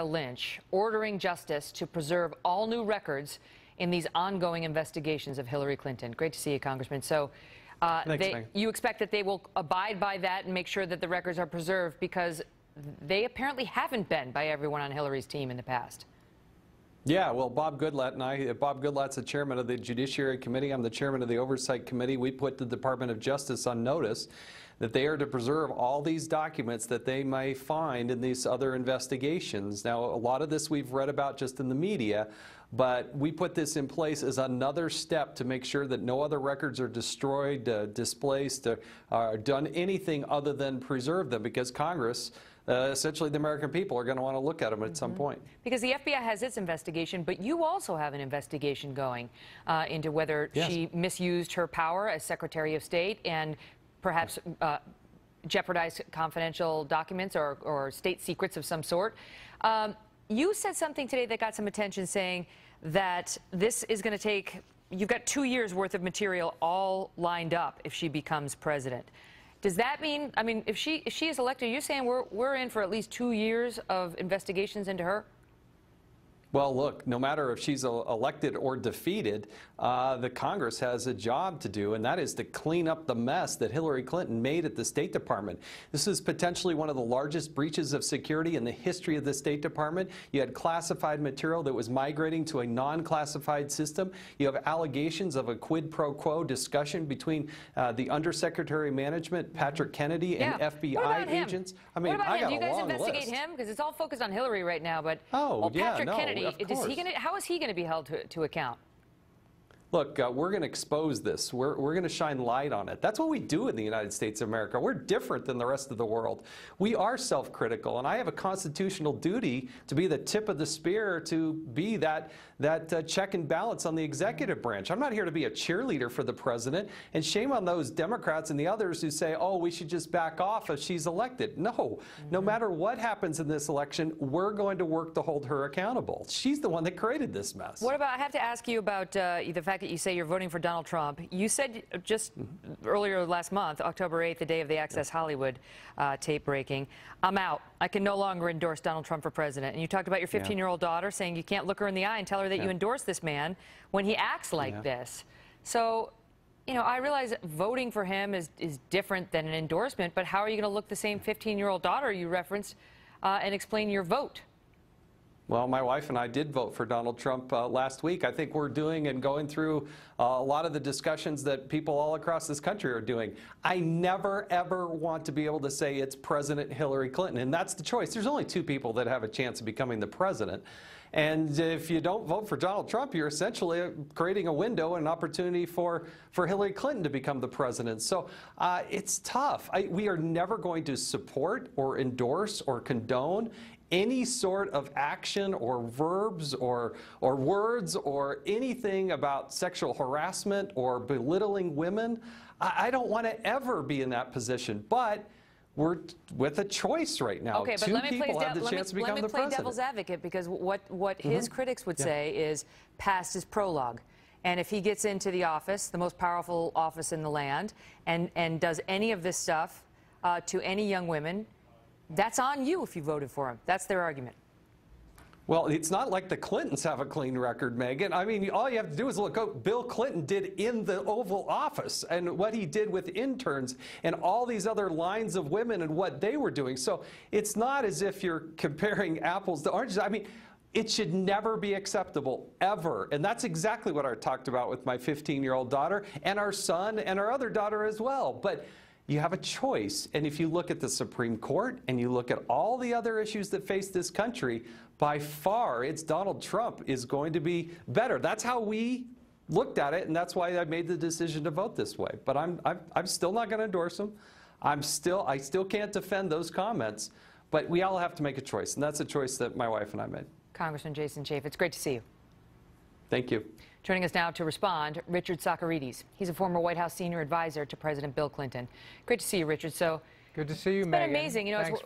Lynch ordering justice to preserve all new records in these ongoing investigations of Hillary Clinton. Great to see you, Congressman. So you expect that they will abide by that and make sure that the records are preserved, because they apparently haven't been by everyone on Hillary's team in the past. Yeah, well, Bob Goodlatte and I, Bob Goodlatte's the chairman of the Judiciary Committee. I'm the chairman of the Oversight Committee. We put the Department of Justice on notice that they are to preserve all these documents that they may find in these other investigations. Now, a lot of this we've read about just in the media, but we put this in place as another step to make sure that no other records are destroyed, displaced, or done anything other than preserve them, because Congress, essentially the American people, are going to want to look at them at some point. Because the FBI has its investigation, but you also have an investigation going into whether she misused her power as Secretary of State and perhaps jeopardized confidential documents or state secrets of some sort. You said something today that got some attention, saying that this is going to take, you've got 2 years worth of material all lined up if she becomes president. Does that mean, I mean, if she is elected, are you saying we're in for at least 2 years of investigations into her? Well, look, no matter if she's elected or defeated, the Congress has a job to do, and that is to clean up the mess that Hillary Clinton made at the State Department. This is potentially one of the largest breaches of security in the history of the State Department. You had classified material that was migrating to a non-classified system. You have allegations of a quid pro quo discussion between the Undersecretary of Management, Patrick Kennedy, and FBI agents. I mean, I got a long list. Do you guys investigate him? Because it's all focused on Hillary right now, but Patrick Kennedy, how is he going to be held to account? Look, we're going to expose this. We're going to shine light on it. That's what we do in the United States of America. We're different than the rest of the world. We are self-critical, and I have a constitutional duty to be the tip of the spear, to be that check and balance on the executive branch. I'm not here to be a cheerleader for the president, and shame on those Democrats and the others who say, oh, we should just back off if she's elected. No. No matter what happens in this election, we're going to work to hold her accountable. She's the one that created this mess. What about, I have to ask you about the fact that you say you're voting for Donald Trump. You said just earlier last month, October 8th, the day of the Access Hollywood tape breaking, I'm out. I can no longer endorse Donald Trump for president. And you talked about your 15-year-old daughter, saying you can't look her in the eye and tell her that you endorse this man when he acts like this. So, you know, I realize that voting for him is different than an endorsement, but how are you going to look the same 15-year-old daughter you referenced and explain your vote? Well, my wife and I did vote for Donald Trump last week. I think we're doing and going through a lot of the discussions that people all across this country are doing. I never, ever want to be able to say it's President Hillary Clinton, and that's the choice. There's only two people that have a chance of becoming the president. And if you don't vote for Donald Trump, you're essentially creating a window and an opportunity for Hillary Clinton to become the president. So it's tough. We are never going to support or endorse or condone any sort of action or verbs or words or anything about sexual harassment or belittling women. I don't want to ever be in that position, but we're with a choice right now. Okay, but Two people have the chance to become the president. Let me play devil's advocate, because what his critics would say is past his prologue. And if he gets into the office, the most powerful office in the land, and does any of this stuff to any young women, that's on you if you voted for him. That's their argument. Well, it's not like the Clintons have a clean record, Megan. I mean, all you have to do is look what Bill Clinton did in the Oval Office and what he did with interns and all these other lines of women and what they were doing. So it's not as if you're comparing apples to oranges. I mean, it should never be acceptable, ever. And that's exactly what I talked about with my 15-year-old daughter and our son and our other daughter as well. But you have a choice, and if you look at the Supreme Court and you look at all the other issues that face this country, by far, it's Donald Trump is going to be better. That's how we looked at it, and that's why I made the decision to vote this way. But I'm still not going to endorse him. I still can't defend those comments. But we all have to make a choice, and that's a choice that my wife and I made. Congressman Jason Chaffetz, great to see you. Thank you. Joining us now to respond, Richard Socarides. He's a former White House senior advisor to President Bill Clinton. Great to see you, Richard. So, good to see you, Megan. It's been amazing. You know,